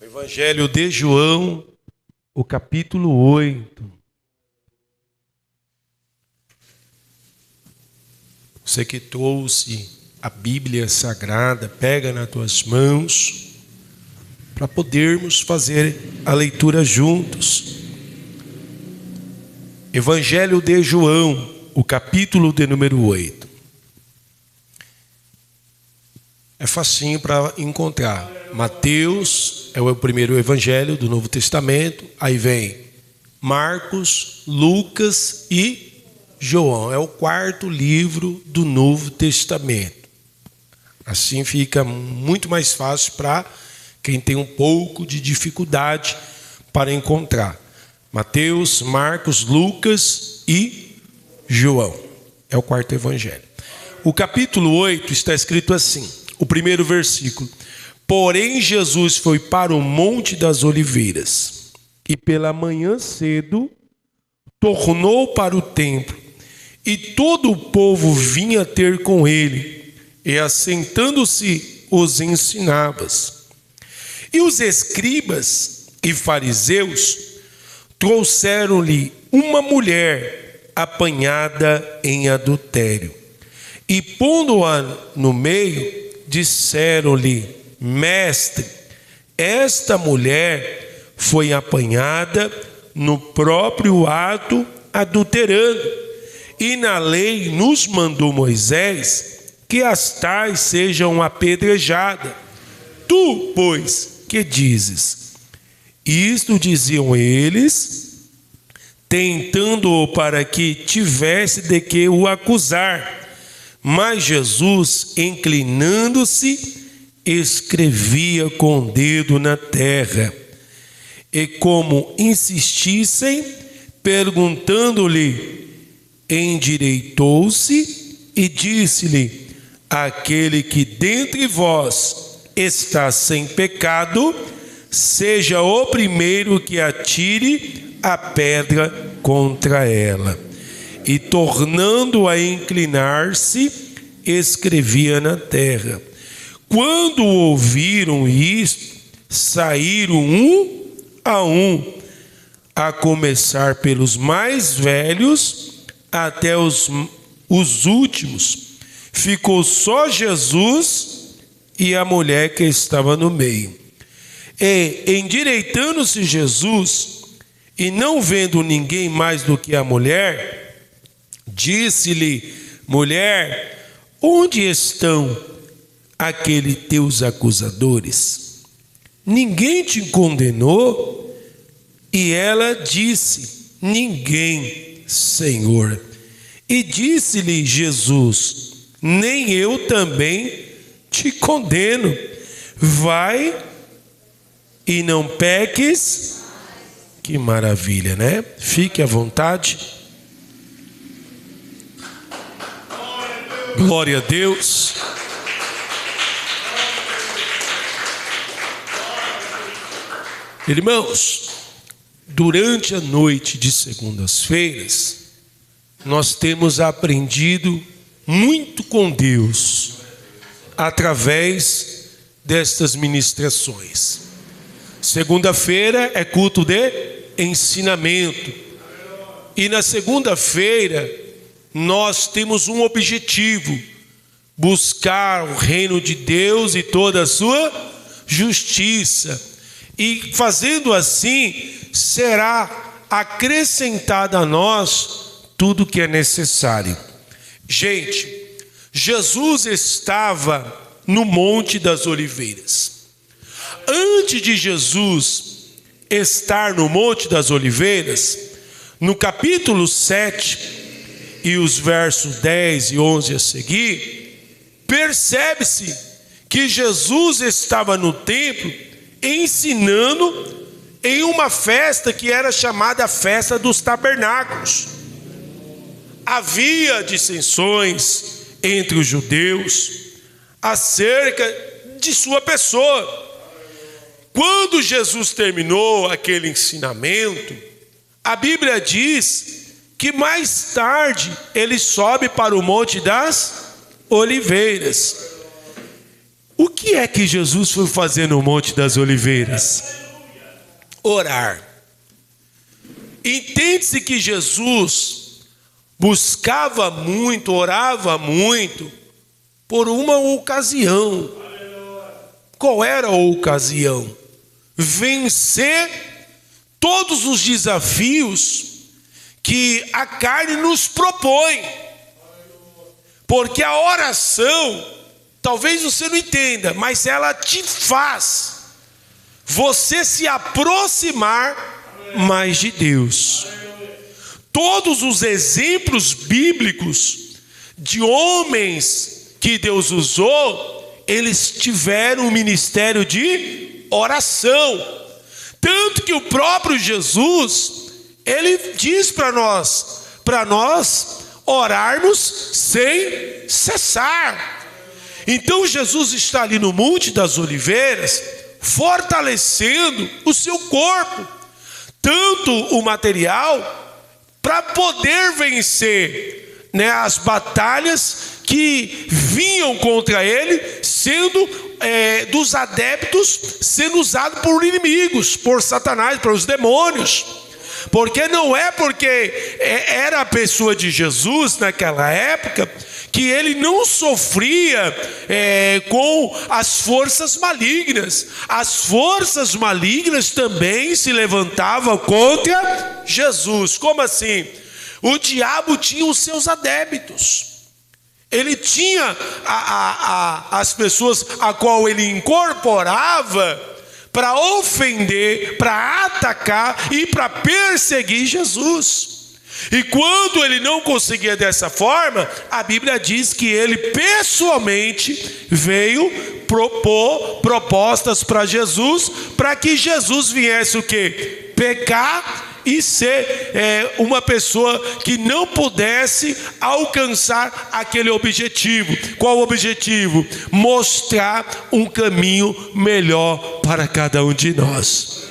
Evangelho de João, o capítulo 8. Você que trouxe a Bíblia Sagrada, pega nas tuas mãos, para podermos fazer a leitura juntos. Evangelho de João, o capítulo de número 8. É facinho para encontrar. Mateus é o primeiro evangelho do Novo Testamento. Aí vem Marcos, Lucas e João. É o quarto livro do Novo Testamento. Assim fica muito mais fácil para quem tem um pouco de dificuldade para encontrar. Mateus, Marcos, Lucas e João. É o quarto evangelho. O capítulo 8 está escrito assim. O primeiro versículo: porém Jesus foi para o Monte das Oliveiras, e pela manhã cedo tornou para o templo, e todo o povo vinha ter com ele, e assentando-se os ensinava. E os escribas e fariseus trouxeram-lhe uma mulher apanhada em adultério, e pondo-a no meio, disseram-lhe: mestre, esta mulher foi apanhada no próprio ato adulterando, e na lei nos mandou Moisés que as tais sejam apedrejadas. Tu, pois, que dizes? Isto diziam eles, tentando-o para que tivesse de que o acusar. Mas Jesus, inclinando-se, escrevia com o dedo na terra. E como insistissem, perguntando-lhe, endireitou-se e disse-lhe: aquele que dentre vós está sem pecado, seja o primeiro que atire a pedra contra ela. E tornando a inclinar-se, escrevia na terra. Quando ouviram isto, saíram um, a começar pelos mais velhos até os últimos. Ficou só Jesus e a mulher que estava no meio. E, endireitando-se Jesus, e não vendo ninguém mais do que a mulher, disse-lhe: mulher, onde estão aqueles teus acusadores? Ninguém te condenou? E ela disse: ninguém, Senhor. E disse-lhe Jesus: nem eu também te condeno. Vai e não peques. Que maravilha, né? Fique à vontade. Glória a Deus. Irmãos, durante a noite de segundas-feiras, nós temos aprendido muito com Deus através destas ministrações. Segunda-feira é culto de ensinamento. E na segunda-feira nós temos um objetivo: buscar o reino de Deus e toda a sua justiça. E fazendo assim, será acrescentado a nós tudo que é necessário. Gente, Jesus estava no Monte das Oliveiras. Antes de Jesus estar no Monte das Oliveiras, no capítulo 7, e os versos 10 e 11 a seguir, percebe-se que Jesus estava no templo ensinando em uma festa que era chamada Festa dos Tabernáculos. Havia dissensões entre os judeus acerca de sua pessoa. Quando Jesus terminou aquele ensinamento, a Bíblia diz que mais tarde ele sobe para o Monte das Oliveiras. O que é que Jesus foi fazer no Monte das Oliveiras? Orar. Entende-se que Jesus buscava muito, orava muito, por uma ocasião. Qual era a ocasião? Vencer todos os desafios que a carne nos propõe. Porque a oração, talvez você não entenda, mas ela te faz você se aproximar mais de Deus. Todos os exemplos bíblicos de homens que Deus usou, eles tiveram um ministério de oração. Tanto que o próprio Jesus, ele diz para nós orarmos sem cessar. Então Jesus está ali no Monte das Oliveiras, fortalecendo o seu corpo, tanto o material, para poder vencer, as batalhas que vinham contra ele, sendo dos adeptos, sendo usado por inimigos, por Satanás, pelos demônios. Porque não é porque era a pessoa de Jesus naquela época que ele não sofria com as forças malignas. As forças malignas também se levantavam contra Jesus. Como assim? O diabo tinha os seus adeptos. Ele tinha as pessoas a qual ele incorporava para ofender, para atacar e para perseguir Jesus. E quando ele não conseguia dessa forma, a Bíblia diz que ele pessoalmente veio propor propostas para Jesus, para que Jesus viesse o quê? Pecar e ser uma pessoa que não pudesse alcançar aquele objetivo. Qual o objetivo? Mostrar um caminho melhor para cada um de nós.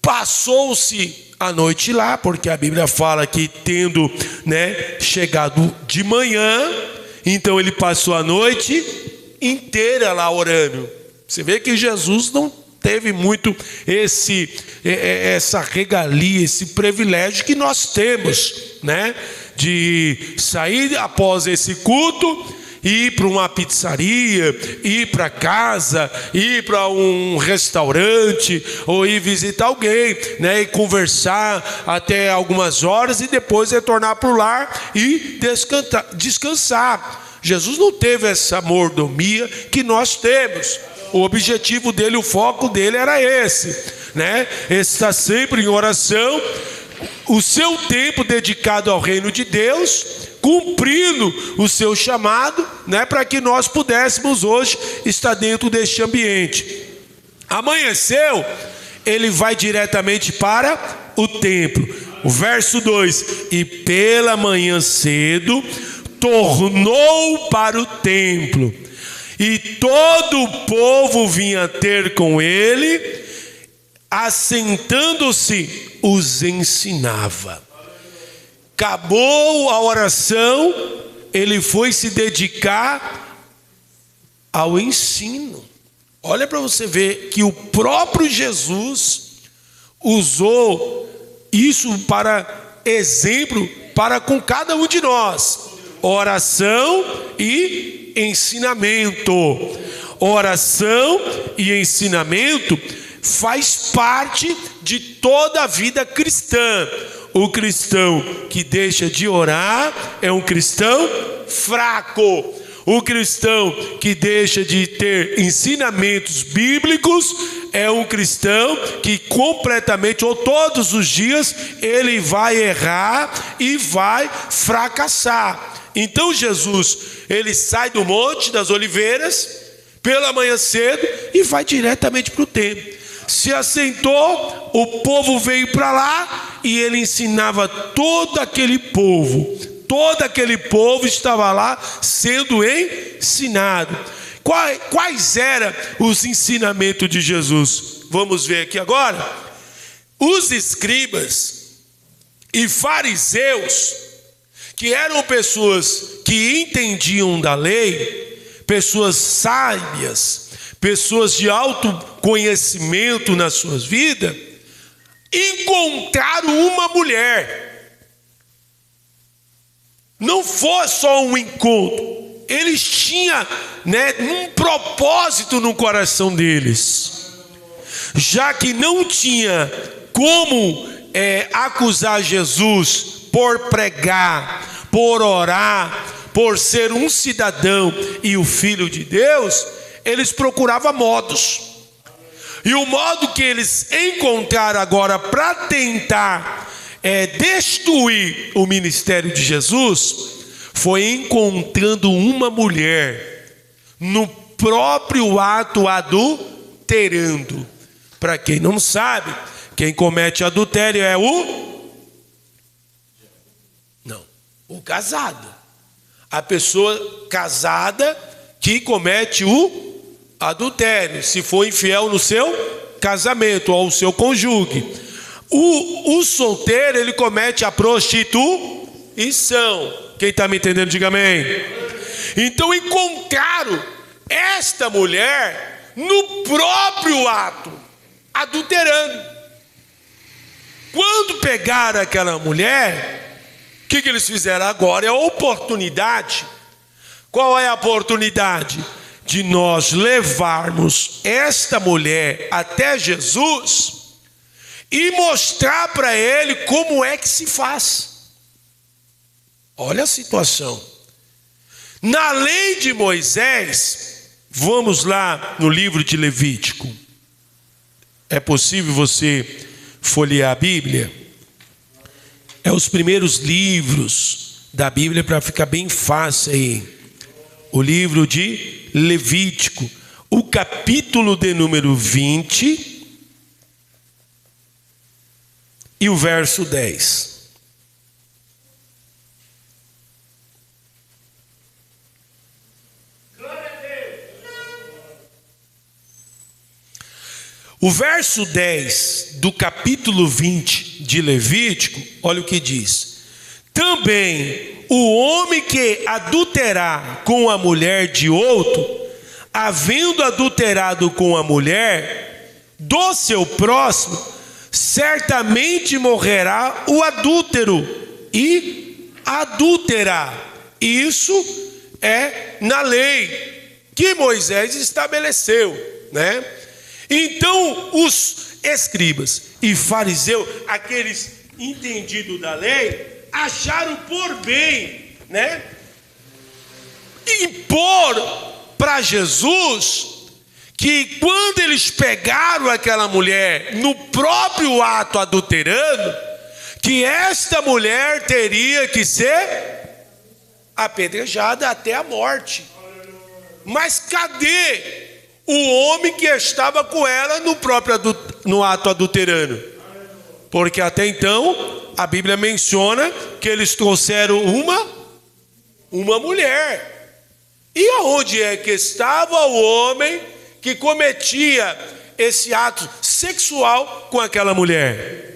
Passou-se a noite lá, porque a Bíblia fala que tendo chegado de manhã, então ele passou a noite inteira lá orando. Você vê que Jesus não teve muito essa regalia, esse privilégio que nós temos, de sair após esse culto, ir para uma pizzaria, ir para casa, ir para um restaurante, ou ir visitar alguém, e conversar até algumas horas e depois retornar para o lar e descansar. Jesus não teve essa mordomia que nós temos. O objetivo dele, o foco dele era esse, estar sempre em oração, o seu tempo dedicado ao reino de Deus, cumprindo o seu chamado, para que nós pudéssemos hoje estar dentro deste ambiente. Amanheceu, ele vai diretamente para o templo. O verso 2: e pela manhã cedo tornou para o templo, e todo o povo vinha ter com ele, assentando-se, os ensinava. Acabou a oração, ele foi se dedicar ao ensino. Olha para você ver que o próprio Jesus usou isso para exemplo para com cada um de nós. Oração e ensinamento. Oração e ensinamento faz parte de toda a vida cristã. O cristão que deixa de orar é um cristão fraco. O cristão que deixa de ter ensinamentos bíblicos é um cristão que completamente, ou todos os dias, ele vai errar e vai fracassar. Então Jesus, ele sai do Monte das Oliveiras pela manhã cedo e vai diretamente para o templo. Se assentou, o povo veio para lá e ele ensinava todo aquele povo. Todo aquele povo estava lá sendo ensinado. Quais eram os ensinamentos de Jesus? Vamos ver aqui agora. Os escribas e fariseus, que eram pessoas que entendiam da lei, pessoas sábias, pessoas de autoconhecimento nas suas vidas, encontraram uma mulher. Não foi só um encontro, eles tinham, um propósito no coração deles, já que não tinha como acusar Jesus por pregar, por orar, por ser um cidadão e o filho de Deus. Eles procuravam modos, e o modo que eles encontraram agora para tentar destruir o ministério de Jesus foi encontrando uma mulher no próprio ato adulterando. Para quem não sabe, quem comete adultério é o casado, a pessoa casada que comete o adultério, se for infiel no seu casamento ou ao seu cônjuge. O solteiro, ele comete a prostituição. Quem está me entendendo, diga amém. Então encontraram esta mulher no próprio ato, adulterando. Quando pegaram aquela mulher, o que eles fizeram agora? É a oportunidade. Qual é a oportunidade? De nós levarmos esta mulher até Jesus e mostrar para ele como é que se faz. Olha a situação. Na lei de Moisés, vamos lá no livro de Levítico. É possível você folhear a Bíblia? É os primeiros livros da Bíblia, para ficar bem fácil aí. O livro de Levítico, o capítulo de número 20 e o verso 10. O verso 10 do capítulo 20 de Levítico, olha o que diz: também o homem que adulterar com a mulher de outro, havendo adulterado com a mulher do seu próximo, certamente morrerá o adúltero e adúltera. Isso é na lei que Moisés estabeleceu, Então os escribas e fariseus, aqueles entendidos da lei, acharam por bem, impor para Jesus que quando eles pegaram aquela mulher no próprio ato adulterando, que esta mulher teria que ser apedrejada até a morte. Mas cadê o homem que estava com ela no ato adulterando? Porque até então a Bíblia menciona que eles trouxeram uma mulher. E aonde é que estava o homem que cometia esse ato sexual com aquela mulher?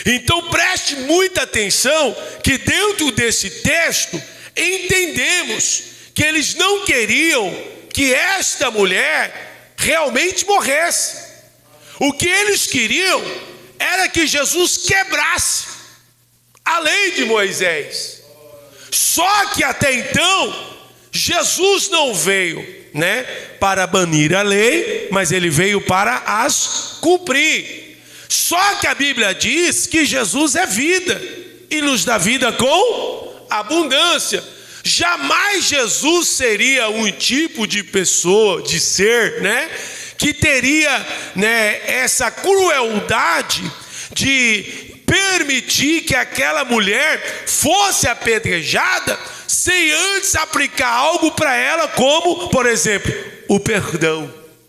Então preste muita atenção, que dentro desse texto entendemos que eles não queriam que esta mulher realmente morresse. O que eles queriam era que Jesus quebrasse a lei de Moisés. Só que até então Jesus não veio, para banir a lei, mas ele veio para as cumprir. Só que a Bíblia diz que Jesus é vida e nos dá vida com abundância. Jamais Jesus seria um tipo de pessoa, de ser, que teria, essa crueldade de permitir que aquela mulher fosse apedrejada sem antes aplicar algo para ela, como, por exemplo, o perdão.